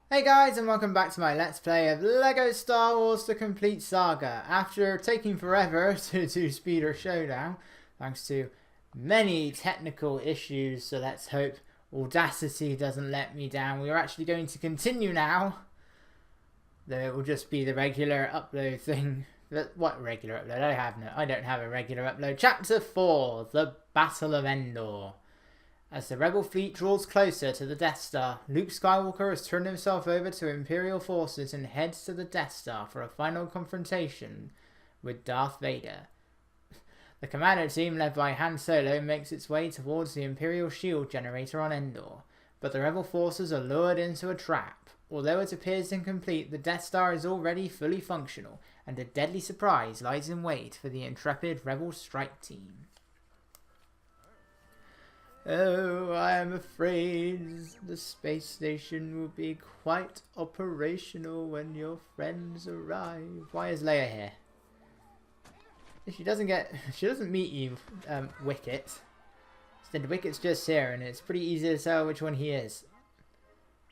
Hey guys, and welcome back to my Let's Play of LEGO Star Wars The Complete Saga. After taking forever to do Speeder Showdown, thanks to many technical issues, so let's hope Audacity doesn't let me down. We are actually going to continue now, though it will just be the regular upload thing. What regular upload? I don't have a regular upload. Chapter 4, The Battle of Endor. As the rebel fleet draws closer to the Death Star, Luke Skywalker has turned himself over to Imperial forces and heads to the Death Star for a final confrontation with Darth Vader. The commander team, led by Han Solo, makes its way towards the Imperial shield generator on Endor, but the rebel forces are lured into a trap. Although it appears incomplete, the Death Star is already fully functional, and a deadly surprise lies in wait for the intrepid rebel strike team. Oh, I am afraid the space station will be quite operational when your friends arrive. Why is Leia here? She doesn't meet you, Wicket. Instead, Wicket's just here, and it's pretty easy to tell which one he is.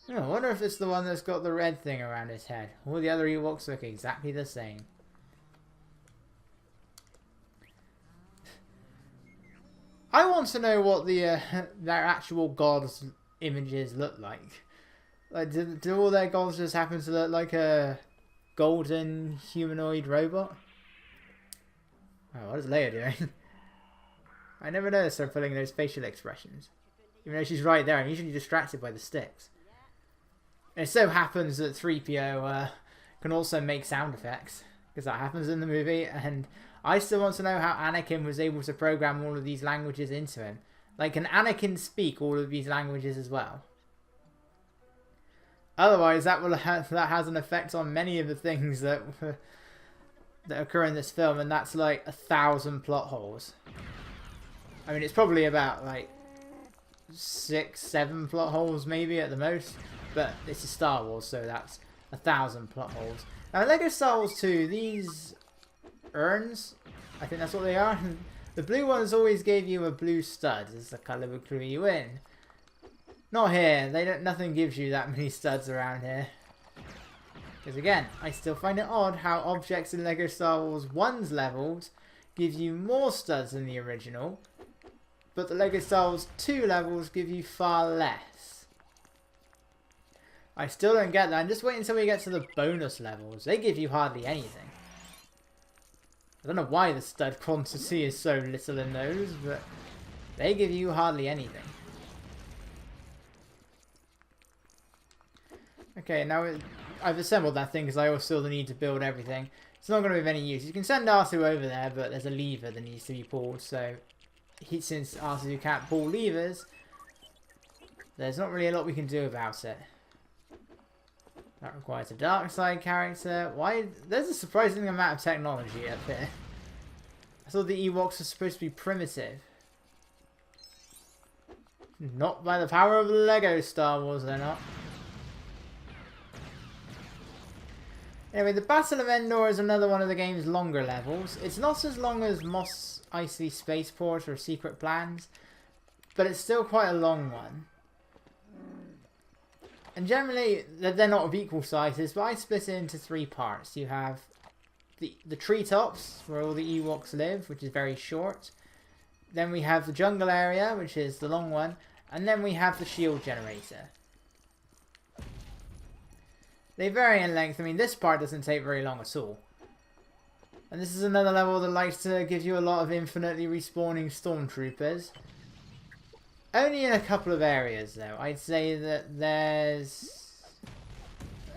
Oh, I wonder if it's the one that's got the red thing around his head. All the other Ewoks look exactly the same. I want to know what their actual gods' images look like. Like, do all their gods just happen to look like a golden humanoid robot? Oh, what is Leia doing? I never noticed her pulling those facial expressions. Even though she's right there, I'm usually distracted by the sticks. And it so happens that 3PO can also make sound effects, because that happens in the movie, and I still want to know how Anakin was able to program all of these languages into him. Like, can Anakin speak all of these languages as well? Otherwise, that has an effect on many of the things that occur in this film, and that's like 1,000 plot holes. I mean, it's probably about like 6, 7 plot holes maybe at the most, but this is Star Wars, so that's 1,000 plot holes. Now, in LEGO Star Wars 2, these urns, I think that's what they are. The blue ones always gave you a blue stud as the colour would clue you in. Not here. Nothing gives you that many studs around here. Because again, I still find it odd how objects in LEGO Star Wars 1's levels give you more studs than the original, but the LEGO Star Wars 2 levels give you far less. I still don't get that. I'm just waiting until we get to the bonus levels. They give you hardly anything. I don't know why the stud quantity is so little in those, but they give you hardly anything. Okay, now I've assembled that thing because I still need to build everything. It's not going to be of any use. You can send R2 over there, but there's a lever that needs to be pulled, so since R2 can't pull levers, there's not really a lot we can do about it. That requires a dark side character. Why? There's a surprising amount of technology up here. I thought the Ewoks were supposed to be primitive. Not by the power of LEGO Star Wars, they're not. Anyway, the Battle of Endor is another one of the game's longer levels. It's not as long as Mos Eisley Spaceport or Secret Plans, but it's still quite a long one. And generally, they're not of equal sizes, but I split it into 3 parts. You have the treetops, where all the Ewoks live, which is very short. Then we have the jungle area, which is the long one. And then we have the shield generator. They vary in length. I mean, this part doesn't take very long at all. And this is another level that likes to give you a lot of infinitely respawning stormtroopers. Only in a couple of areas, though. I'd say that there's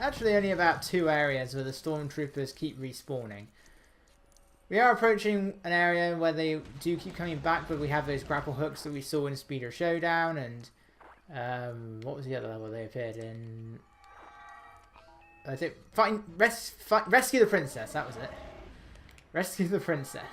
actually only about 2 areas where the stormtroopers keep respawning. We are approaching an area where they do keep coming back, but we have those grapple hooks that we saw in Speeder Showdown, and what was the other level they appeared in? I think Rescue the Princess. That was it. Rescue the Princess.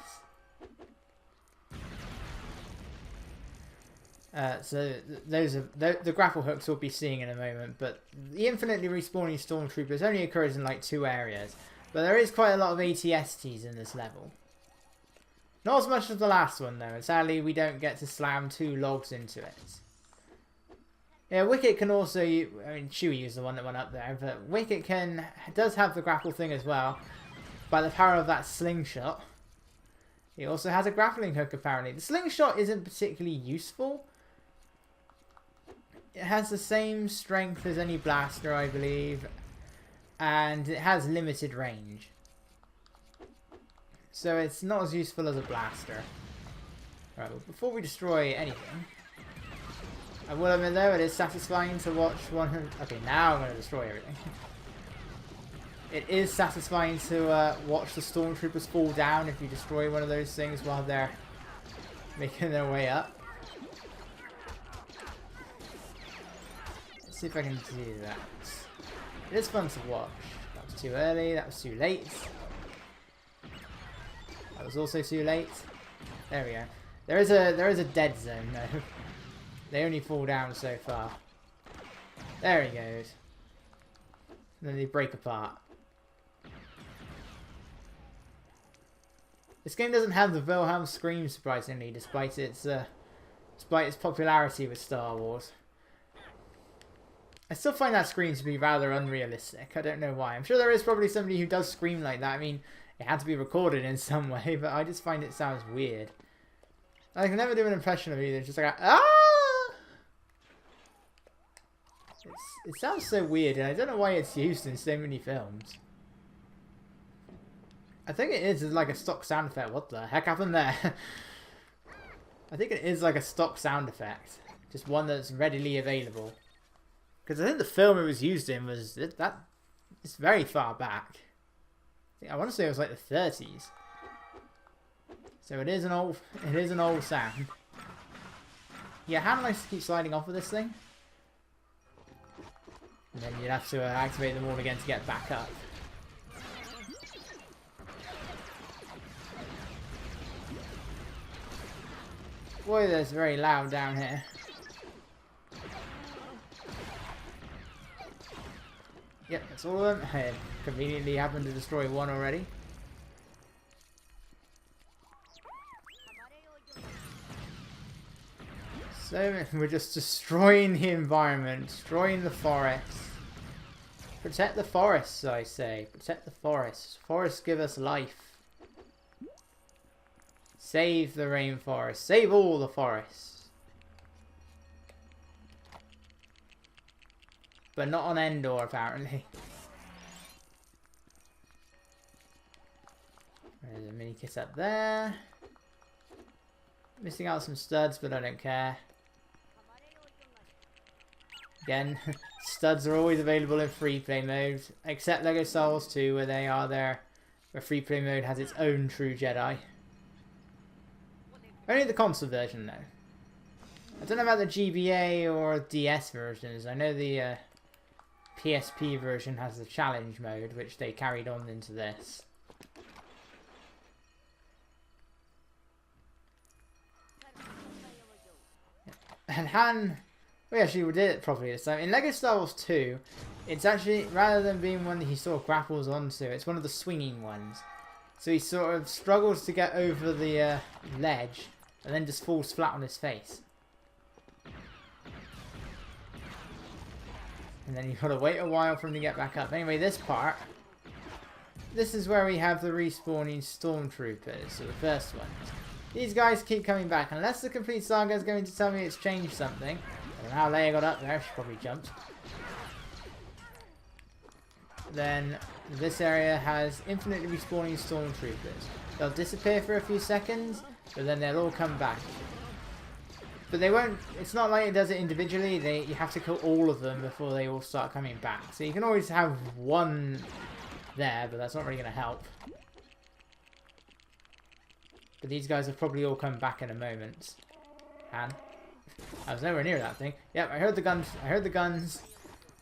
So those are the grapple hooks we'll be seeing in a moment, but the infinitely respawning stormtroopers only occurs in like 2 areas, but there is quite a lot of ATSTs in this level. Not as much as the last one though, and sadly we don't get to slam 2 logs into it. Yeah, Wicket can also, I mean, Chewie used the one that went up there, but Wicket does have the grapple thing as well. By the power of that slingshot. He also has a grappling hook, apparently. The slingshot isn't particularly useful. It has the same strength as any blaster, I believe. And it has limited range. So it's not as useful as a blaster. Right, well, before we destroy anything, I will admit though, it is satisfying to watch one... Okay, now I'm going to destroy everything. It is satisfying to watch the stormtroopers fall down if you destroy one of those things while they're making their way up. Let's see if I can do that. It is fun to watch. That was too early, that was too late. That was also too late. There we go. There is a dead zone though. They only fall down so far. There he goes. And then they break apart. This game doesn't have the Wilhelm scream, surprisingly, despite its popularity with Star Wars. I still find that scream to be rather unrealistic. I don't know why. I'm sure there is probably somebody who does scream like that. I mean, it had to be recorded in some way, but I just find it sounds weird. I can never do an impression of either. It's just like, ah! It sounds so weird, and I don't know why it's used in so many films. I think it is like a stock sound effect. What the heck happened there? I think it is like a stock sound effect. Just one that's readily available. Because I think the film it was used in was... It's very far back. I want to say it was like the 30s. So it is an old sound. Yeah, Han likes to keep sliding off of this thing. And then you'd have to activate them all again to get back up. Boy, that's very loud down here. Yep, that's all of them. I conveniently happened to destroy one already. So we're just destroying the environment, destroying the forest. Protect the forests, I say. Protect the forests. Forests give us life. Save the rainforest. Save all the forests. But not on Endor, apparently. There's a mini kit up there. Missing out some studs, but I don't care. Again, studs are always available in free play mode, except LEGO Star Wars 2, where they are there, where free play mode has its own true Jedi. Only the console version, though. I don't know about the GBA or DS versions. I know the PSP version has the challenge mode, which they carried on into this. And Han, we actually did it properly this time. In LEGO Star Wars 2, it's actually, rather than being one that he sort of grapples onto, it's one of the swinging ones. So he sort of struggles to get over the ledge, and then just falls flat on his face. And then you've got to wait a while for him to get back up. Anyway, this part, this is where we have the respawning stormtroopers, so the first one. These guys keep coming back, unless the complete saga is going to tell me it's changed something. I don't know how Leia got up there, she probably jumped. Then this area has infinitely respawning stormtroopers. They'll disappear for a few seconds, but then they'll all come back. But they won't, it's not like it does it individually, you have to kill all of them before they all start coming back. So you can always have one there, but that's not really going to help. But these guys have probably all come back in a moment. Han. I was nowhere near that thing. Yep, I heard the guns. I heard the guns.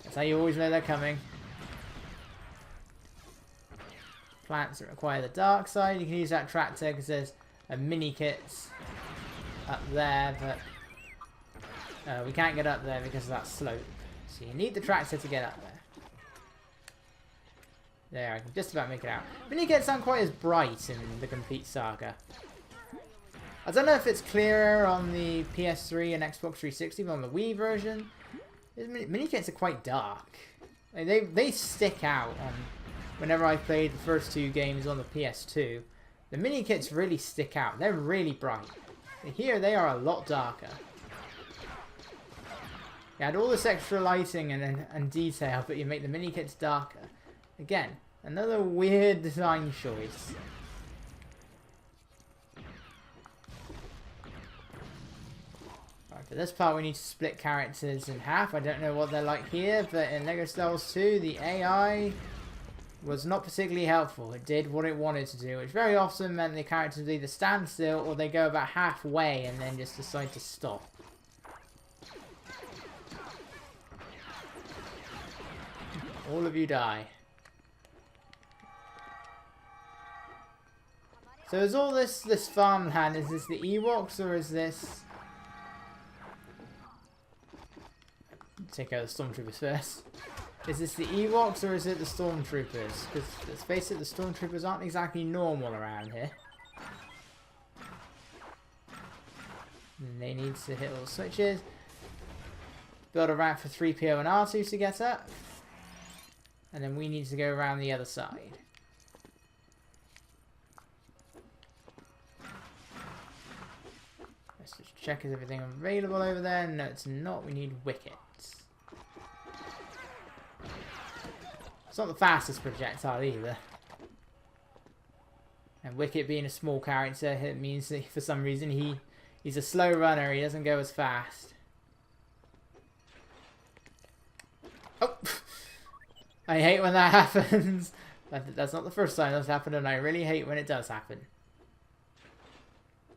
That's how you always know they're coming. Plants that require the dark side. You can use that tractor because there's a mini kit up there, but we can't get up there because of that slope. So you need the tractor to get up there. There, I can just about make it out. Mini kits aren't quite as bright in the complete saga. I don't know if it's clearer on the PS3 and Xbox 360, but on the Wii version, Mini kits are quite dark. Like, they stick out on whenever I played the first 2 games on the PS2. The mini kits really stick out. They're really bright. Here they are a lot darker. You add all this extra lighting and detail, but you make the mini kits darker. Again, another weird design choice. Right, for this part we need to split characters in half. I don't know what they're like here, but in LEGO Star Wars 2 the AI was not particularly helpful. It did what it wanted to do, which very often meant the characters either stand still or they go about halfway and then just decide to stop. All of you die. So is all this farmland, is this the Ewoks or is this... Take out the Stormtroopers first. Is this the Ewoks or is it the Stormtroopers? Because let's face it, the Stormtroopers aren't exactly normal around here. And they need to hit all the switches. Build a ramp for 3PO and R2 to get up. And then we need to go around the other side. Let's just check is everything available over there. No, it's not. We need wickets. It's not the fastest projectile either. And Wicket being a small character, it means that for some reason he's a slow runner. He doesn't go as fast. Oh! I hate when that happens. That's not the first time that's happened, and I really hate when it does happen.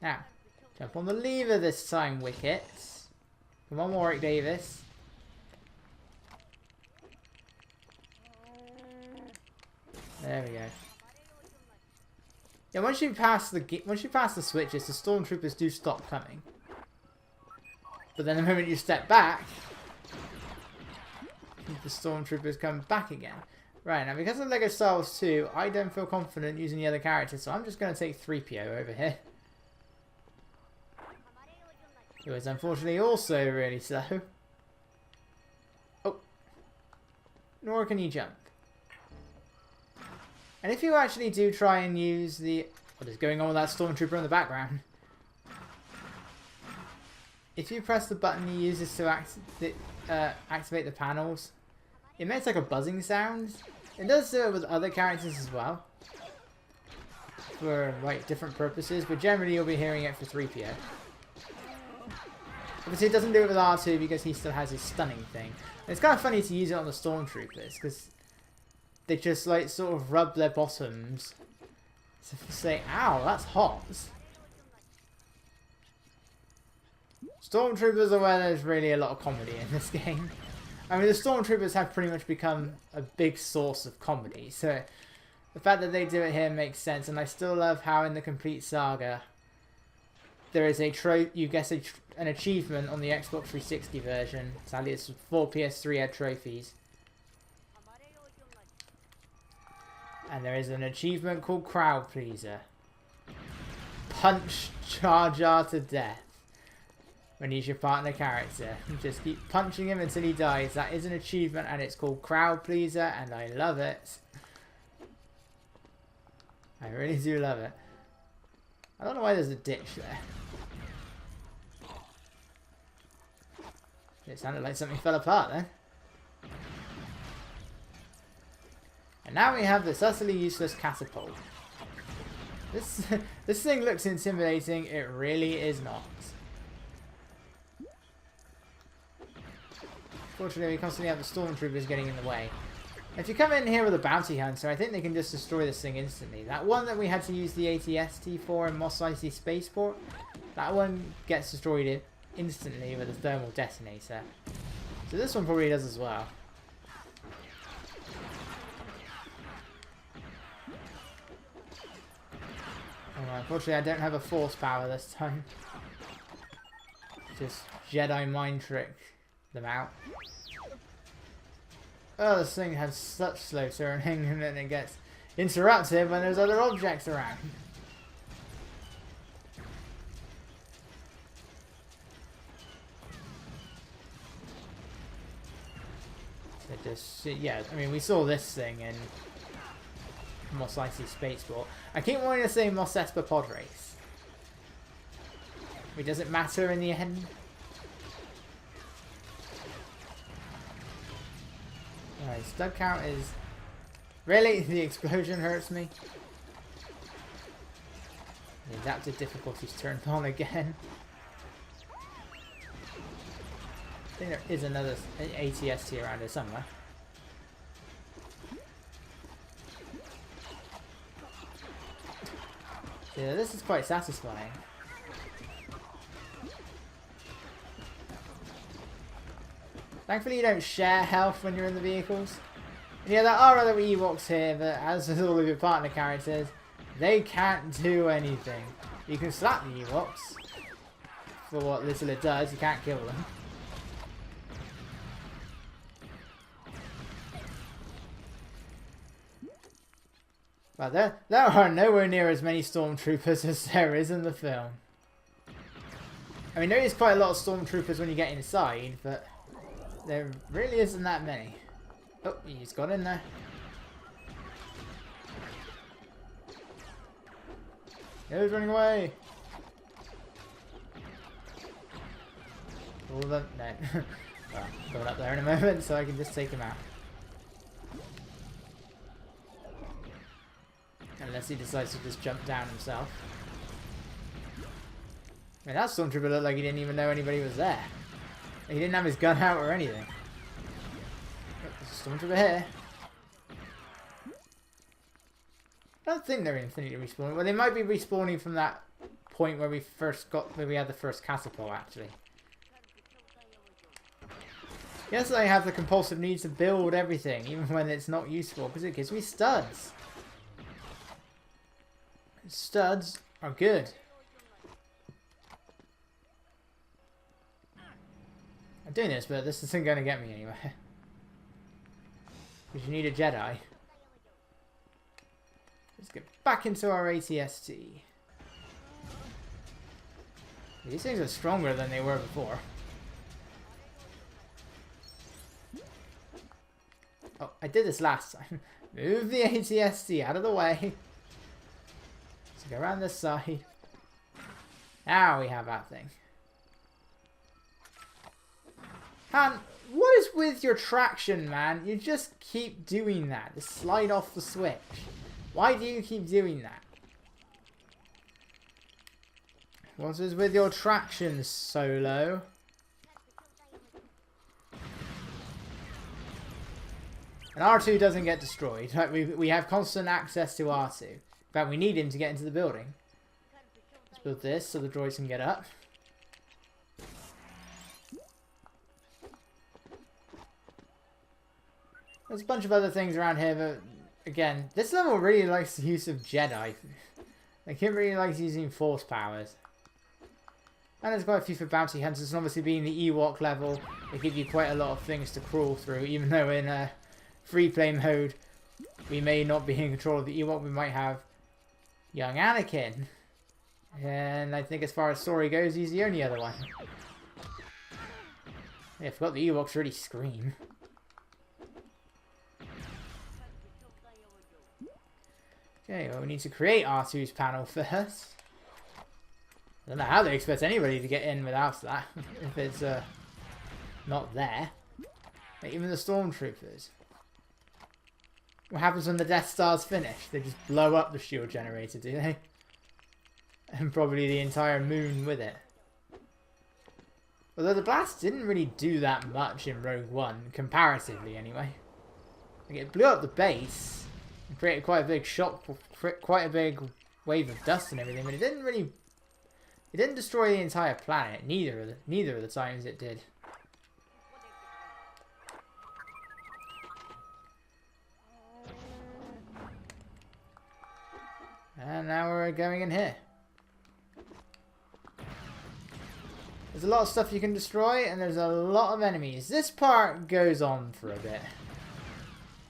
Now, jump on the lever this time, Wicket. Come on, Warwick Davis. There we go. Yeah, once you pass the switches, the Stormtroopers do stop coming. But then the moment you step back, the Stormtroopers come back again. Right, now because of LEGO Star Wars 2, I don't feel confident using the other characters, so I'm just going to take 3PO over here. Who is unfortunately also really slow. Oh. Nor can you jump. And if you actually do try and use the... What is going on with that Stormtrooper in the background? If you press the button you use this to activate the panels, it makes like a buzzing sound. It does do it with other characters as well. For like different purposes, but generally you'll be hearing it for 3PO. Obviously it doesn't do it with R2 because he still has his stunning thing. And it's kind of funny to use it on the Stormtroopers because they just like sort of rub their bottoms to say, ow, that's hot. Stormtroopers are where there's really a lot of comedy in this game. I mean, the Stormtroopers have pretty much become a big source of comedy, so the fact that they do it here makes sense, and I still love how in the complete saga there is you get an achievement on the Xbox 360 version. Sadly, it's 4 PS3 had trophies. And there is an achievement called Crowd Pleaser. Punch Jar Jar to death when he's your partner character. Just keep punching him until he dies. That is an achievement and it's called Crowd Pleaser and I love it. I really do love it. I don't know why there's a ditch there. It sounded like something fell apart then. And now we have this utterly useless catapult. This thing looks intimidating. It really is not. Fortunately, we constantly have the Stormtroopers getting in the way. If you come in here with a bounty hunter, I think they can just destroy this thing instantly. That one that we had to use the ATST for in Mos Eisley Spaceport, that one gets destroyed instantly with a thermal detonator. So this one probably does as well. Oh, unfortunately, I don't have a force power this time. Just Jedi mind trick them out. Oh, this thing has such slow turning and then it gets interrupted when there's other objects around. This, yeah, I mean, we saw this thing in Mos Eisley Spaceport. I keep wanting to say Mos Espa Pod Race. I mean, does it matter in the end? Alright, stud count is... Really? The explosion hurts me? The adaptive difficulty's turned on again. I think there is another ATST around here somewhere. Yeah, this is quite satisfying. Thankfully you don't share health when you're in the vehicles. And yeah, there are other Ewoks here, but as with all of your partner characters, they can't do anything. You can slap the Ewoks for what little it does, you can't kill them. But there are nowhere near as many stormtroopers as there is in the film. I mean, there is quite a lot of stormtroopers when you get inside, but there really isn't that many. Oh, he's got in there. He's running away. All of them? No. Well, I'm going up there in a moment so I can just take him out. Unless he decides to just jump down himself. I mean, that stormtrooper looked like he didn't even know anybody was there. He didn't have his gun out or anything. Oh, there's a stormtrooper here. I don't think they're infinity respawning. Well, they might be respawning from that point where we had the first catapult, actually. Yes, I have the compulsive need to build everything, even when it's not useful, because it gives me studs. Studs are good. I'm doing this, but this isn't going to get me anywhere. Because you need a Jedi. Let's get back into our ATST. These things are stronger than they were before. Oh, I did this last time. Move the ATST out of the way. Let's go around this side. Now we have that thing. Han, what is with your traction, man? You just keep doing that. Just slide off the switch. Why do you keep doing that? What is with your traction, Solo? And R2 doesn't get destroyed. Like, we have constant access to R2. In fact, we need him to get into the building. Let's build this so the droids can get up. There's a bunch of other things around here, but again, this level really likes the use of Jedi. Like, it really likes using Force powers. And there's quite a few for bounty hunters, and obviously being the Ewok level, they give you quite a lot of things to crawl through, even though in free play mode, we may not be in control of the Ewok, we might have young Anakin. And I think as far as story goes, he's the only other one. Yeah, I forgot the Ewoks really scream. Okay, well we need to create R2's panel first. I don't know how they expect anybody to get in without that, if it's not there. Like, even the stormtroopers. What happens when the Death Star's finished? They just blow up the shield generator, do they? And probably the entire moon with it. Although the blast didn't really do that much in Rogue One, comparatively anyway. Like, it blew up the base and created quite a big shock, quite a big wave of dust and everything, but it didn't really... It didn't destroy the entire planet. Neither of the times it did. And now we're going in here. There's a lot of stuff you can destroy, and there's a lot of enemies. This part goes on for a bit.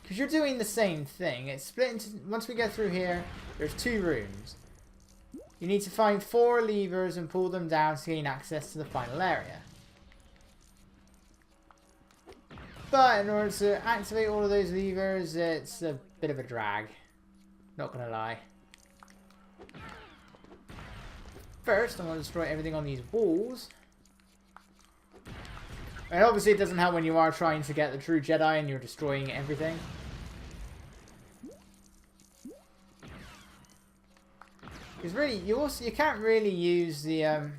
Because you're doing the same thing. It's split into... Once we get through here, there's 2 rooms. You need to find 4 levers and pull them down to gain access to the final area. But in order to activate all of those levers, it's a bit of a drag. Not gonna lie. First, I'm gonna destroy everything on these walls. And obviously it doesn't help when you are trying to get the true Jedi and you're destroying everything. Because really, you can't really use the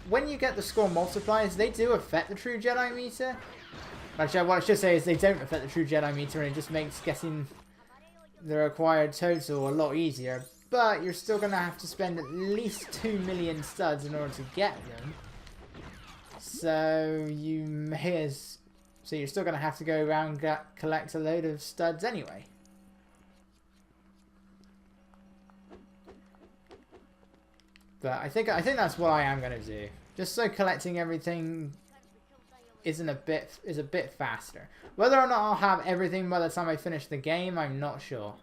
when you get the score multipliers, they do affect the true Jedi meter. Actually, what I should say is they don't affect the true Jedi meter, and it just makes getting the required total a lot easier. But you're still going to have to spend at least 2 million studs in order to get them. So you're still going to have to go around and collect a load of studs anyway. But I think that's what I am going to do. Just so collecting everything is a bit faster. Whether or not I'll have everything by the time I finish the game, I'm not sure.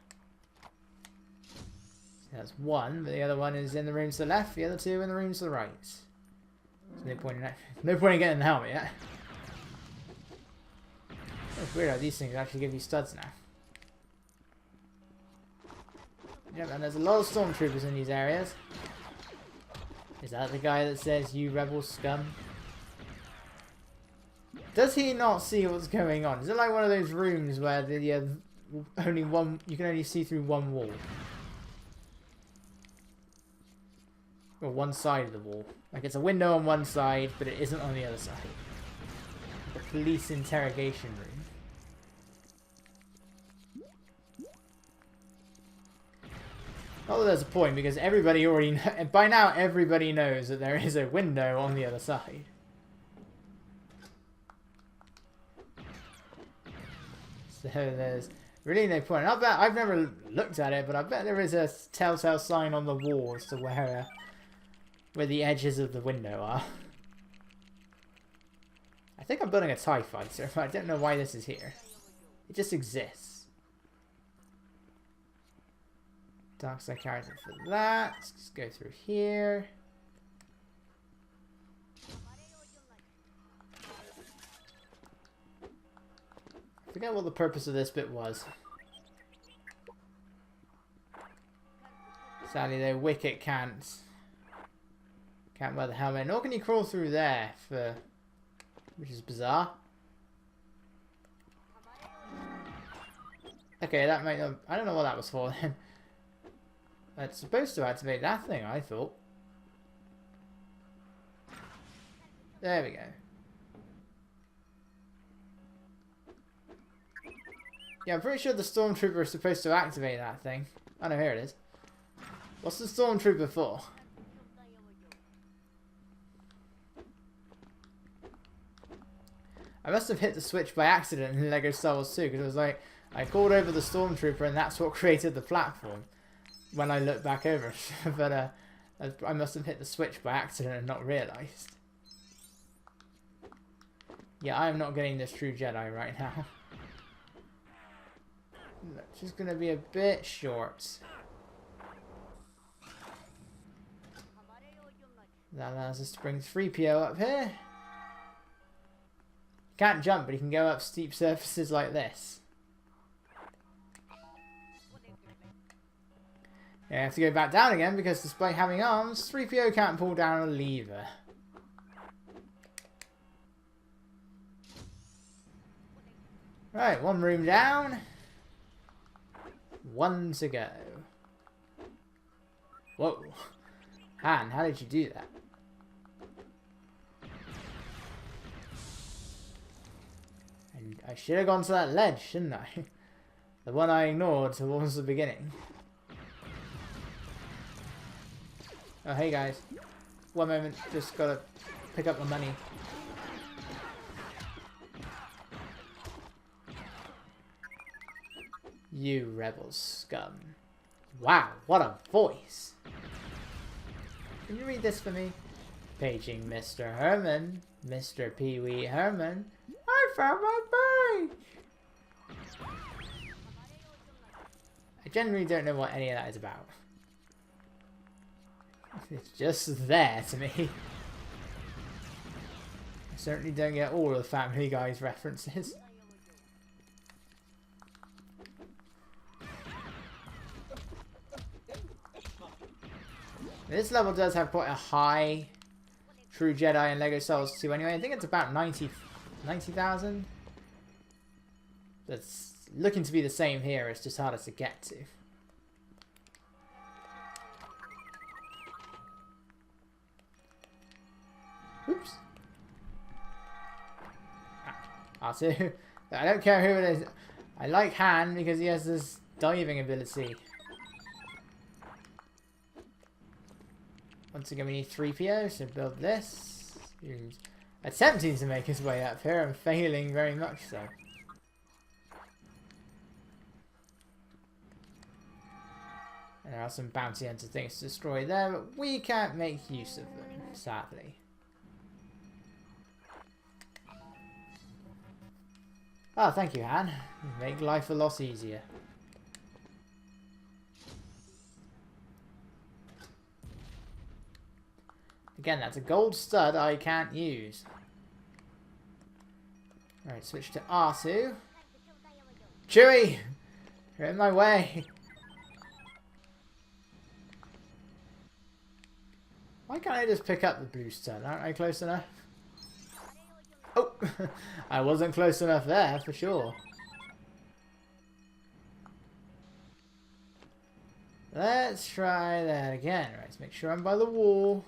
So that's one, but the other one is in the rooms to the left, the other two in the rooms to the right. So no point in getting the helmet yet. It's weird how these things actually give you studs now. Yep, and there's a lot of stormtroopers in these areas. Is that the guy that says, "You rebel scum"? Does he not see what's going on? Is it like one of those rooms where you can only see through one wall? Or one side of the wall. Like it's a window on one side, but it isn't on the other side. The police interrogation room. Not that there's a point, because everybody already by now everybody knows that there is a window on the other side. So there's really no point. I bet I've never looked at it, but I bet there is a telltale sign on the wall as to where the edges of the window are. I think I'm building a TIE fighter, but I don't know why this is here. It just exists. Dark side character for that. Let's just go through here. I forget what the purpose of this bit was. Sadly though, Wicket can't wear the helmet. Nor can you crawl through there, which is bizarre. Okay, that might not, I don't know what that was for then. It's supposed to activate that thing, I thought. There we go. Yeah, I'm pretty sure the Stormtrooper is supposed to activate that thing. Oh no, here it is. What's the Stormtrooper for? I must have hit the switch by accident in LEGO Star Wars 2, because it was like, I called over the Stormtrooper and that's what created the platform. When I look back over, but I must have hit the switch by accident and not realised. Yeah, I am not getting this true Jedi right now. It's just going to be a bit short. That allows us to bring 3PO up here. Can't jump, but he can go up steep surfaces like this. Yeah, I have to go back down again because despite having arms, 3PO can't pull down a lever. Right, one room down. One to go. Whoa. Han, how did you do that? And I should have gone to that ledge, shouldn't I? The one I ignored towards the beginning. Oh, hey guys. One moment, just gotta pick up my money. You rebel scum. Wow, what a voice. Can you read this for me? Paging Mr. Herman. Mr. Pee-wee Herman. I found my page! I generally don't know what any of that is about. It's just there to me. I certainly don't get all of the Family Guy's references. This level does have quite a high True Jedi and Lego Star Wars 2 anyway. I think it's about 90,000. That's looking to be the same here. It's just harder to get to. Oops. R2. I don't care who it is. I like Han because he has this diving ability. Once again, we need 3PO, so build this. He's attempting to make his way up here and failing very much so. And there are some bounty hunter things to destroy there, but we can't make use of them, sadly. Oh, thank you, Han. You make life a lot easier. Again, that's a gold stud I can't use. Alright, switch to R2. Chewie! You're in my way! Why can't I just pick up the blue stud? Aren't I close enough? Oh! I wasn't close enough there, for sure. Let's try that again. Right, let's make sure I'm by the wall.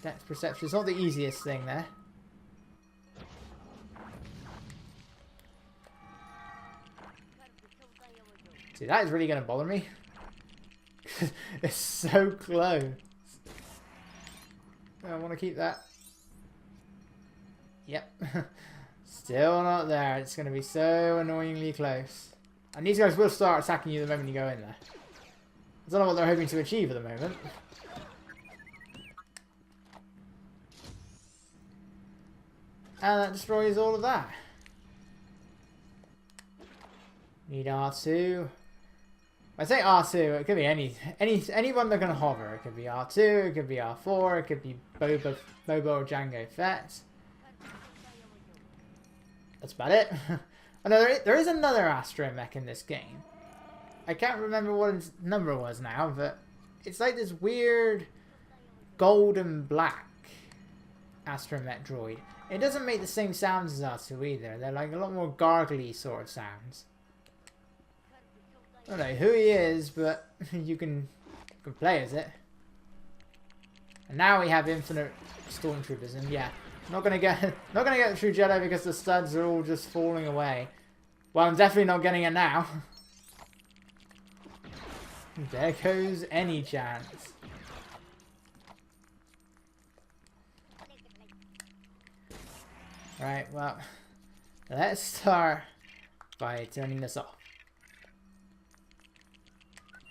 Depth perception is not the easiest thing there. See, that is really going to bother me. It's so close. I want to keep that. Yep. Still not there. It's going to be so annoyingly close. And these guys will start attacking you the moment you go in there. I don't know what they're hoping to achieve at the moment. And that destroys all of that. Need R2. I say R2, it could be anyone that can hover. It could be R2, it could be R4, it could be Boba or Jango Fett. That's about it. I know there is another astromech in this game. I can't remember what its number was now, but it's like this weird gold and black astromech droid. It doesn't make the same sounds as R2 either. They're like a lot more gargly sort of sounds. I don't know who he is, but you can play as it. And now we have infinite stormtroopers, and yeah, not gonna get the True Jedi because the studs are all just falling away. Well, I'm definitely not getting it now. There goes any chance. Right, well, let's start by turning this off.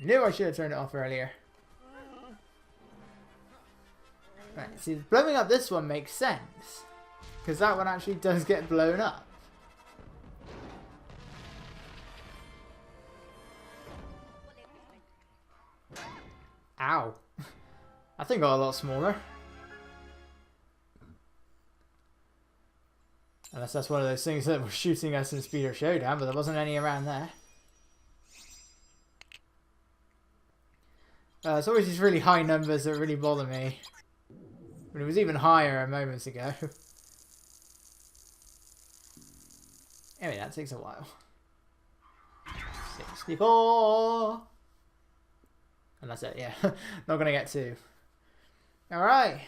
Knew I should have turned it off earlier. Right, see, blowing up this one makes sense. Because that one actually does get blown up. Ow. That thing got a lot smaller. Unless that's one of those things that was shooting us in Speeder Showdown, but there wasn't any around there. It's always these really high numbers that really bother me. But it was even higher a moment ago. Anyway, that takes a while. 64! And that's it, yeah. Not gonna get 2. Alright.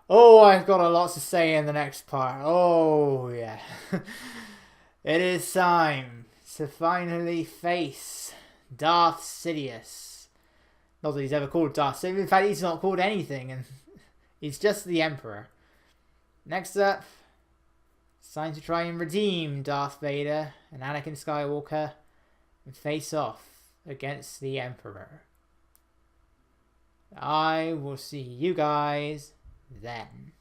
Oh, I've got a lot to say in the next part. Oh, yeah. It is time to finally face Darth Sidious. Not that he's ever called Darth Sidious. In fact, he's not called anything. And he's just the Emperor. Next up, it's time to try and redeem Darth Vader and Anakin Skywalker and face off against the Emperor. I will see you guys then.